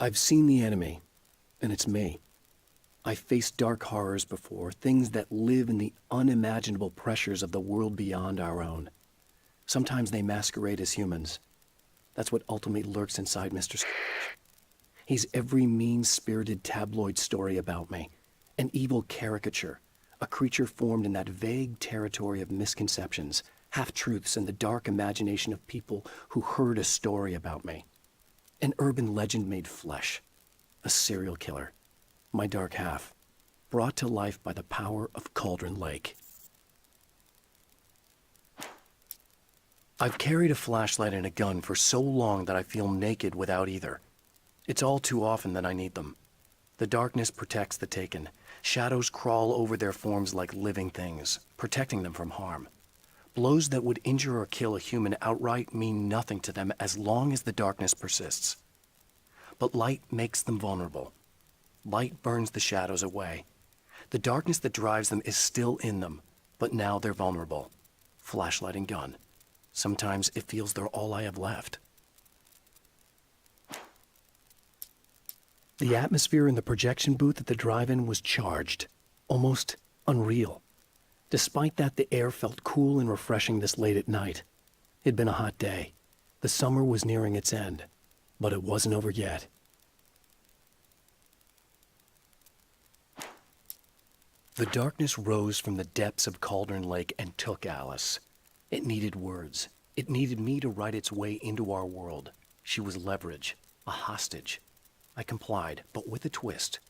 I've seen the enemy, and it's me. I've faced dark horrors before, things that live in the unimaginable pressures of the world beyond our own. Sometimes they masquerade as humans. That's what ultimately lurks inside Mr. Scrooge. He's every mean-spirited tabloid story about me, an evil caricature, a creature formed in that vague territory of misconceptions, half-truths, and the dark imagination of people who heard a story about me. An urban legend made flesh, a serial killer, my dark half, brought to life by the power of Cauldron Lake. I've carried a flashlight and a gun for so long that I feel naked without either. It's all too often that I need them. The darkness protects the taken. Shadows crawl over their forms like living things, protecting them from harm. Blows that would injure or kill a human outright mean nothing to them as long as the darkness persists. But light makes them vulnerable. Light burns the shadows away. The darkness that drives them is still in them, but now they're vulnerable. Flashlight and gun. Sometimes it feels they're all I have left. The atmosphere in the projection booth at the drive-in was charged, almost unreal. Despite that, the air felt cool and refreshing this late at night. It'd been a hot day. The summer was nearing its end, but it wasn't over yet. The darkness rose from the depths of Cauldron Lake and took Alice. It needed words. It needed me to write its way into our world. She was leverage, a hostage. I complied, but with a twist.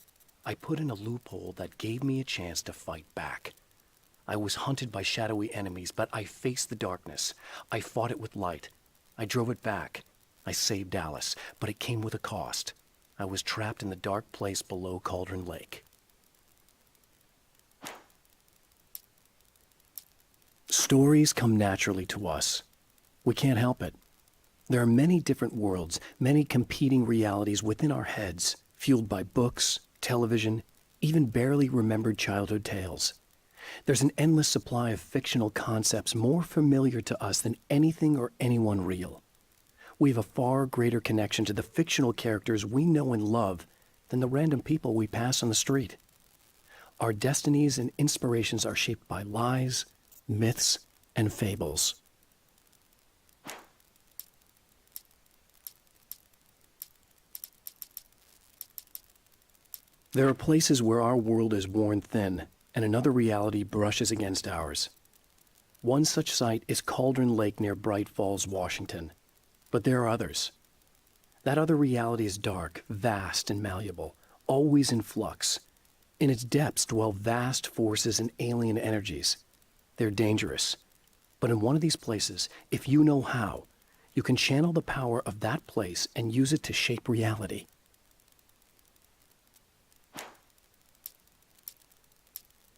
I put in a loophole that gave me a chance to fight back. I was hunted by shadowy enemies, but I faced the darkness. I fought it with light. I drove it back. I saved Alice, but it came with a cost. I was trapped in the dark place below Cauldron Lake. Stories come naturally to us. We can't help it. There are many different worlds, many competing realities within our heads, fueled by books, television, even barely remembered childhood tales. There's an endless supply of fictional concepts more familiar to us than anything or anyone real. We have a far greater connection to the fictional characters we know and love than the random people we pass on the street. Our destinies and inspirations are shaped by lies, myths, and fables. There are places where our world is worn thin, and another reality brushes against ours. One such site is Cauldron Lake near Bright Falls, Washington. But there are others. That other reality is dark, vast, and malleable, always in flux. In its depths dwell vast forces and alien energies. They're dangerous. But in one of these places, if you know how, you can channel the power of that place and use it to shape reality.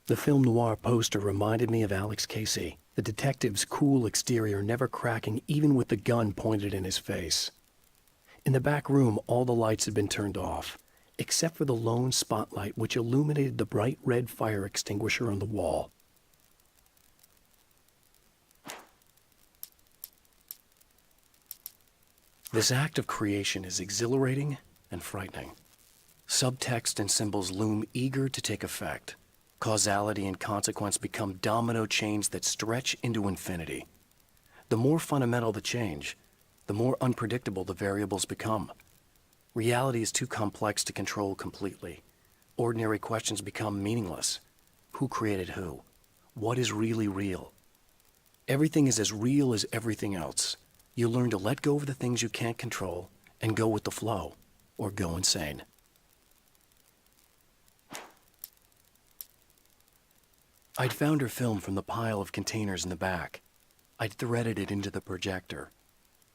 The film noir poster reminded me of Alex Casey, the detective's cool exterior never cracking even with the gun pointed in his face. In the back room, all the lights had been turned off, except for the lone spotlight which illuminated the bright red fire extinguisher on the wall. This act of creation is exhilarating and frightening. Subtext and symbols loom eager to take effect. Causality and consequence become domino chains that stretch into infinity. The more fundamental the change, the more unpredictable the variables become. Reality is too complex to control completely. Ordinary questions become meaningless. Who created who? What is really real? Everything is as real as everything else. You learn to let go of the things you can't control and go with the flow, or go insane. I'd found her film from the pile of containers in the back. I'd threaded it into the projector.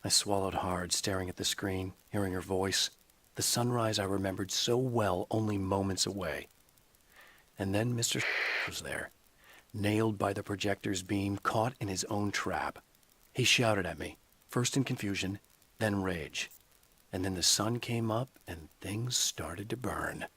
I swallowed hard, staring at the screen, hearing her voice, the sunrise I remembered so well only moments away. And then Mr. was there, nailed by the projector's beam, caught in his own trap. He shouted at me, first in confusion, then rage. And then the sun came up and things started to burn.